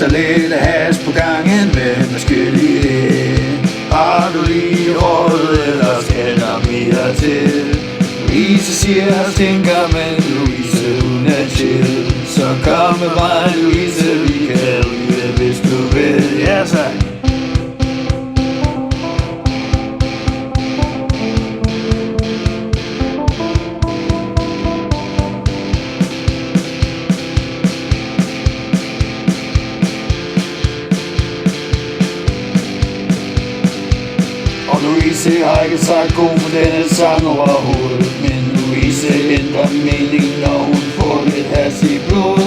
lugter lidt hash på gangen med maskylighed. Har du lige råd, eller skal der mere til? Louise siger, stinker, men Louise hun er chill. Så kom med mig, Louise, vi kan ryge, hvis du vil. Ja, så. Og Louise har ikke sagt god for denne sang overhovedet, men Louise ændrer mening, når hun får lidt hash i blodet.